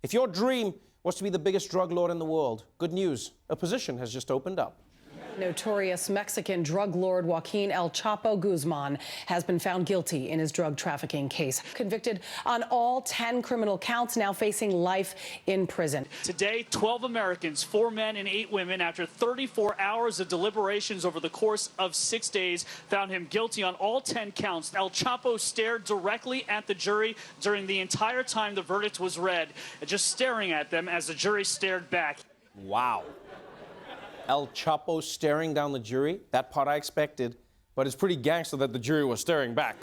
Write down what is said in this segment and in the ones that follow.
If your dream was to be the biggest drug lord in the world, good news, a position has just opened up. Notorious Mexican drug lord Joaquin El Chapo Guzman has been found guilty in his drug trafficking case. Convicted on all 10 criminal counts, now facing life in prison. Today, 12 Americans, 4 men and 8 women, after 34 hours of deliberations over the course of 6 days, found him guilty on all 10 counts. El Chapo stared directly at the jury during the entire time the verdict was read, just staring at them as the jury stared back. Wow. El Chapo staring down the jury, that part I expected, but it's pretty gangster that the jury was staring back.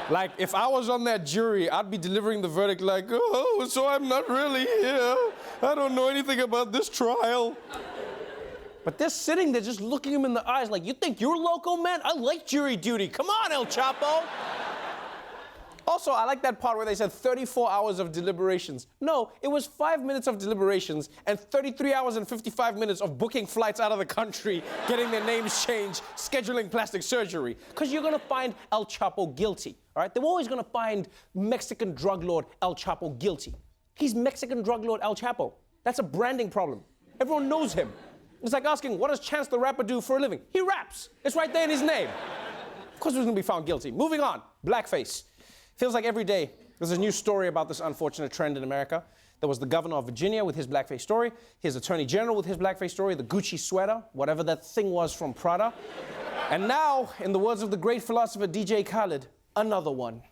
Like, if I was on that jury, I'd be delivering the verdict like, oh, so I'm not really here. I don't know anything about this trial. But they're sitting there just looking him in the eyes like, you think you're loco, man? I like jury duty. Come on, El Chapo. Also, I like that part where they said 34 hours of deliberations. No, it was 5 minutes of deliberations and 33 hours and 55 minutes of booking flights out of the country, getting their names changed, scheduling plastic surgery. Because you're gonna find El Chapo guilty, all right? They're always gonna find Mexican drug lord El Chapo guilty. He's Mexican drug lord El Chapo. That's a branding problem. Everyone knows him. It's like asking, what does Chance the Rapper do for a living? He raps. It's right there in his name. Of course he was gonna be found guilty. Moving on, blackface. Feels like every day there's a new story about this unfortunate trend in America. There was the governor of Virginia with his blackface story, his attorney general with his blackface story, the Gucci sweater, whatever that thing was from Prada. And now, in the words of the great philosopher DJ Khaled, another one.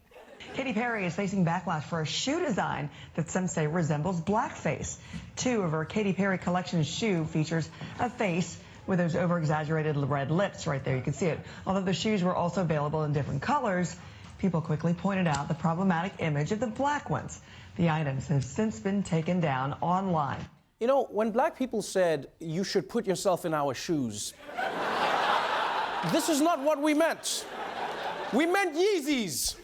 Katy Perry is facing backlash for a shoe design that some say resembles blackface. 2 of her Katy Perry collection shoe features a face with those over-exaggerated red lips right there. You can see it. Although the shoes were also available in different colors, people quickly pointed out the problematic image of the black ones. The items have since been taken down online. You know, when black people said, you should put yourself in our shoes, this is not what we meant. We meant Yeezys.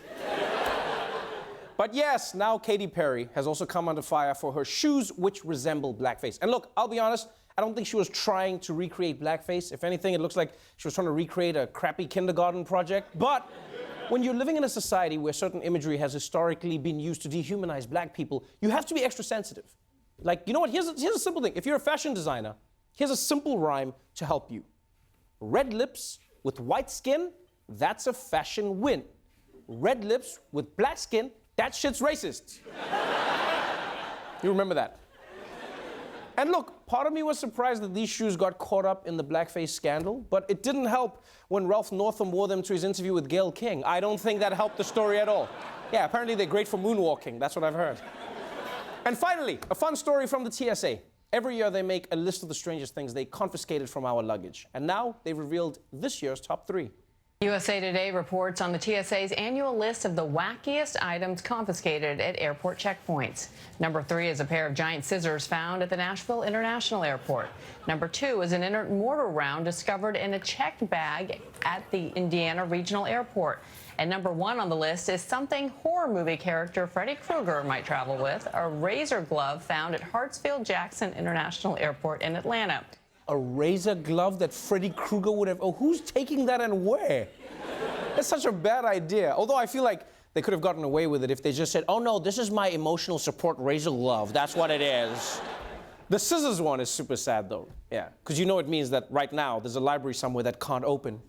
But yes, now Katy Perry has also come under fire for her shoes which resemble blackface. And look, I'll be honest, I don't think she was trying to recreate blackface. If anything, it looks like she was trying to recreate a crappy kindergarten project. But when you're living in a society where certain imagery has historically been used to dehumanize black people, you have to be extra sensitive. Like, you know what? Here's a simple thing. If you're a fashion designer, here's a simple rhyme to help you. Red lips with white skin, that's a fashion win. Red lips with black skin, that shit's racist. You remember that? And look, part of me was surprised that these shoes got caught up in the blackface scandal, but it didn't help when Ralph Northam wore them to his interview with Gayle King. I don't think that helped the story at all. Yeah, apparently they're great for moonwalking. That's what I've heard. And finally, a fun story from the TSA. Every year they make a list of the strangest things they confiscated from our luggage. And now they've revealed this year's top 3. USA Today reports on the TSA's annual list of the wackiest items confiscated at airport checkpoints. Number 3 is a pair of giant scissors found at the Nashville International Airport. Number 2 is an inert mortar round discovered in a checked bag at the Indiana Regional Airport. And number 1 on the list is something horror movie character Freddy Krueger might travel with, a razor glove found at Hartsfield-Jackson International Airport in Atlanta. A razor glove that Freddy Krueger would have... Oh, who's taking that and where? That's such a bad idea. Although I feel like they could have gotten away with it if they just said, oh no, this is my emotional support razor glove. That's what it is. The scissors one is super sad though. Yeah, because you know it means that right now there's a library somewhere that can't open.